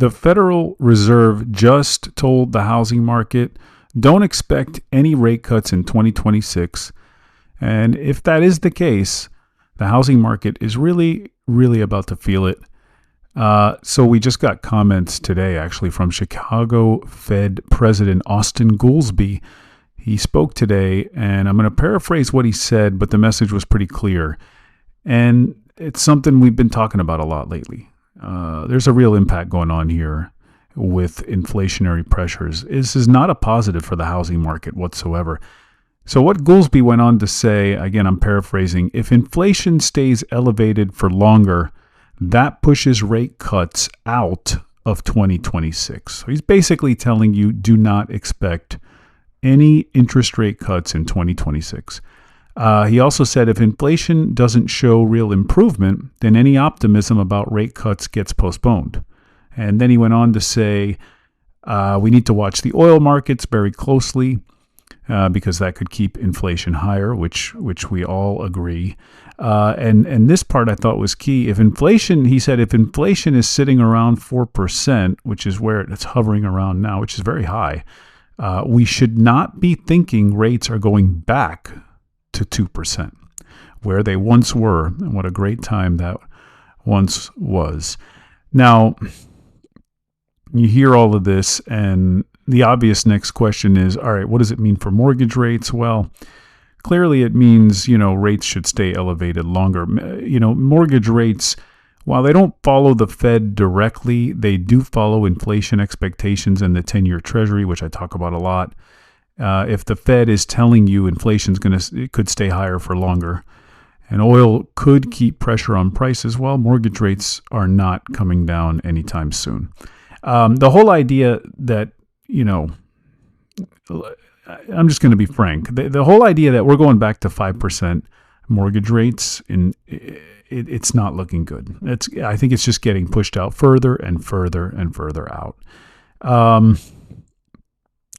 The Federal Reserve just told the housing market, don't expect any rate cuts in 2026. And if that is the case, the housing market is really, really about to feel it. So we just got comments today, actually, from Chicago Fed President Austan Goolsbee. He spoke today, and I'm going to paraphrase what he said, but the message was pretty clear. And it's something we've been talking about a lot lately. There's a real impact going on here with inflationary pressures. This is not a positive for the housing market whatsoever. So what Goolsbee went on to say, again, I'm paraphrasing, if inflation stays elevated for longer, that pushes rate cuts out of 2026. So he's basically telling you do not expect any interest rate cuts in 2026. He also said if inflation doesn't show real improvement, then any optimism about rate cuts gets postponed. And then he went on to say we need to watch the oil markets very closely because that could keep inflation higher, which we all agree. And this part I thought was key. He said, if inflation is sitting around 4%, which is where it's hovering around now, which is very high, we should not be thinking rates are going back to 2%, where they once were, and what a great time that once was. Now, you hear all of this, and the obvious next question is, all right, what does it mean for mortgage rates? Well, clearly it means, rates should stay elevated longer. Mortgage rates, while they don't follow the Fed directly, they do follow inflation expectations and the 10-year Treasury, which I talk about a lot. If the Fed is telling you inflation's it could stay higher for longer, and oil could keep pressure on prices, well, mortgage rates are not coming down anytime soon. The whole idea that, I'm just going to be frank, the whole idea that we're going back to 5% mortgage rates, it's not looking good. I think it's just getting pushed out further and further and further out.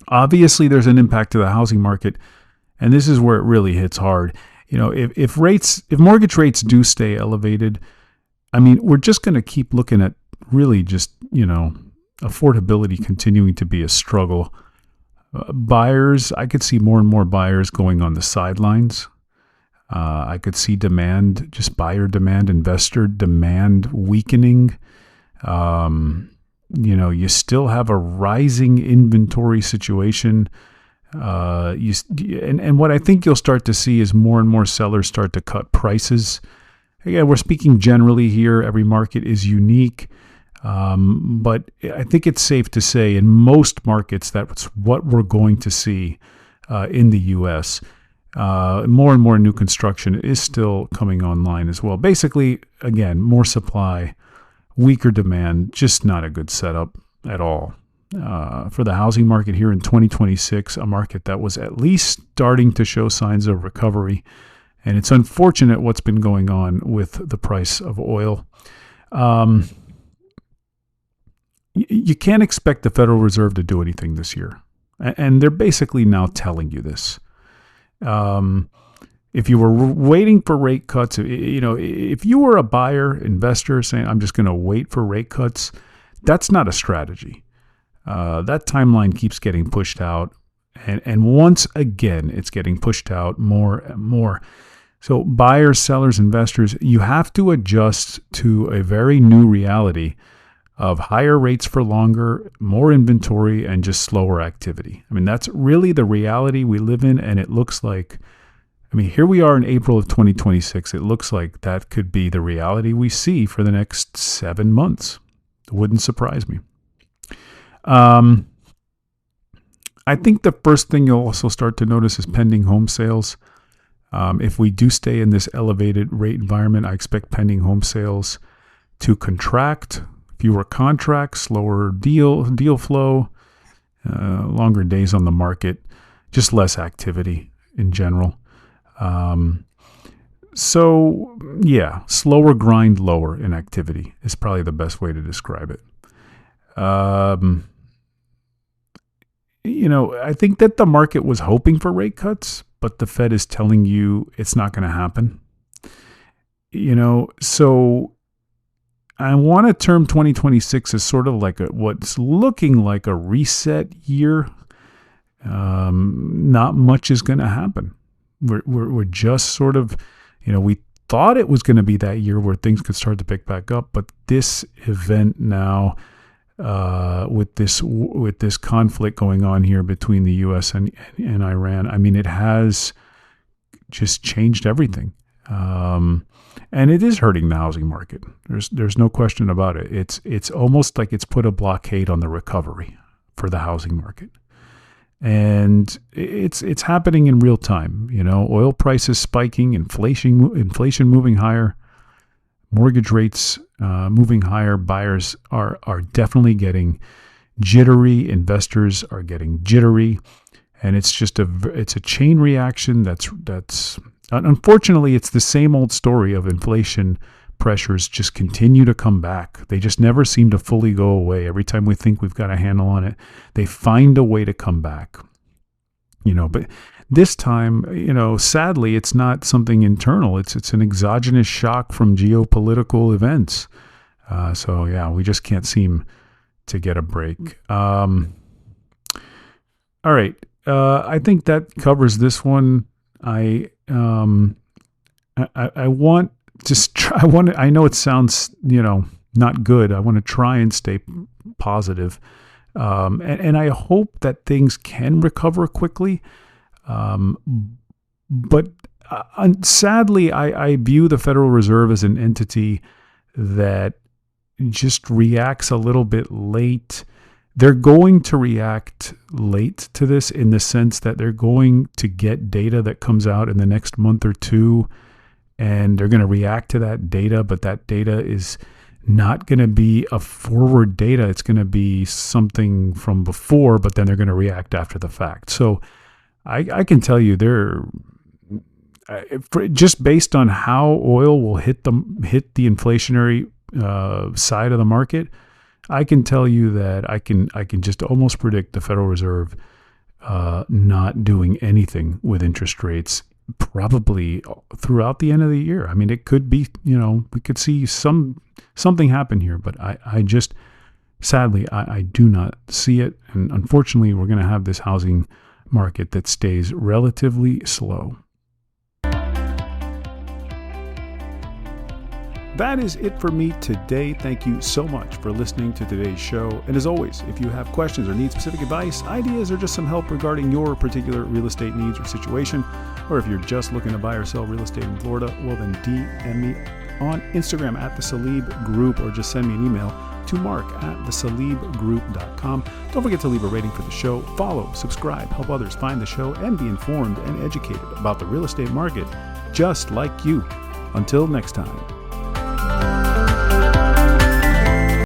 Obviously, there's an impact to the housing market, and this is where it really hits hard. If mortgage rates do stay elevated, we're just going to keep looking at really just, affordability continuing to be a struggle. Buyers, I could see more and more buyers going on the sidelines. I could see demand, just buyer demand, investor demand weakening. You still have a rising inventory situation. And what I think you'll start to see is more and more sellers start to cut prices. Again, we're speaking generally here. Every market is unique. But I think it's safe to say in most markets that's what we're going to see in the U.S. More and more new construction is still coming online as well. Basically, again, more supply, weaker demand, just not a good setup at all for the housing market here in 2026, a market that was at least starting to show signs of recovery. And it's unfortunate what's been going on with the price of oil. You can't expect the Federal Reserve to do anything this year. And they're basically now telling you this. If you were waiting for rate cuts, if you were a buyer, investor saying, I'm just going to wait for rate cuts, that's not a strategy. That timeline keeps getting pushed out. And once again, it's getting pushed out more and more. So buyers, sellers, investors, you have to adjust to a very new reality of higher rates for longer, more inventory, and just slower activity. That's really the reality we live in, and it looks like, here we are in April of 2026. It looks like that could be the reality we see for the next 7 months. It wouldn't surprise me. I think the first thing you'll also start to notice is pending home sales. If we do stay in this elevated rate environment, I expect pending home sales to contract. Fewer contracts, slower deal flow, longer days on the market, just less activity in general. Slower grind, lower in activity is probably the best way to describe it. I think that the market was hoping for rate cuts, but the Fed is telling you it's not going to happen. So I want to term 2026 as sort of like what's looking like a reset year. Not much is going to happen. We're just sort of, we thought it was going to be that year where things could start to pick back up, but this event now, with this conflict going on here between the U.S. and Iran, I mean, it has just changed everything. And it is hurting the housing market. There's no question about it. It's almost like it's put a blockade on the recovery for the housing market. And it's happening in real time. Oil prices spiking, inflation moving higher, mortgage rates moving higher. Buyers are definitely getting jittery. Investors are getting jittery, and it's just it's a chain reaction. That's unfortunately, it's the same old story of inflation pressures just continue to come back. They just never seem to fully go away. Every time we think we've got a handle on it, they find a way to come back. But this time, sadly, it's not something internal. It's an exogenous shock from geopolitical events. So yeah, we just can't seem to get a break. All right. I think that covers this one. I want to try. I know it sounds, not good. I want to try and stay positive. And I hope that things can recover quickly. But sadly, I view the Federal Reserve as an entity that just reacts a little bit late. They're going to react late to this in the sense that they're going to get data that comes out in the next month or two, and they're going to react to that data, but that data is not going to be a forward data. It's going to be something from before, but then they're going to react after the fact. So I can tell you just based on how oil will hit the inflationary side of the market, I can tell you that I can just almost predict the Federal Reserve not doing anything with interest rates probably throughout the end of the year. I mean, it could be, we could see something happen here, but I just, sadly, I do not see it. And unfortunately, we're going to have this housing market that stays relatively slow. That is it for me today. Thank you so much for listening to today's show. And as always, if you have questions or need specific advice, ideas, or just some help regarding your particular real estate needs or situation, or if you're just looking to buy or sell real estate in Florida, well then DM me on Instagram at the Salib Group, or just send me an email to mark@thesalibgroup.com. Don't forget to leave a rating for the show, follow, subscribe, help others find the show, and be informed and educated about the real estate market just like you. Until next time.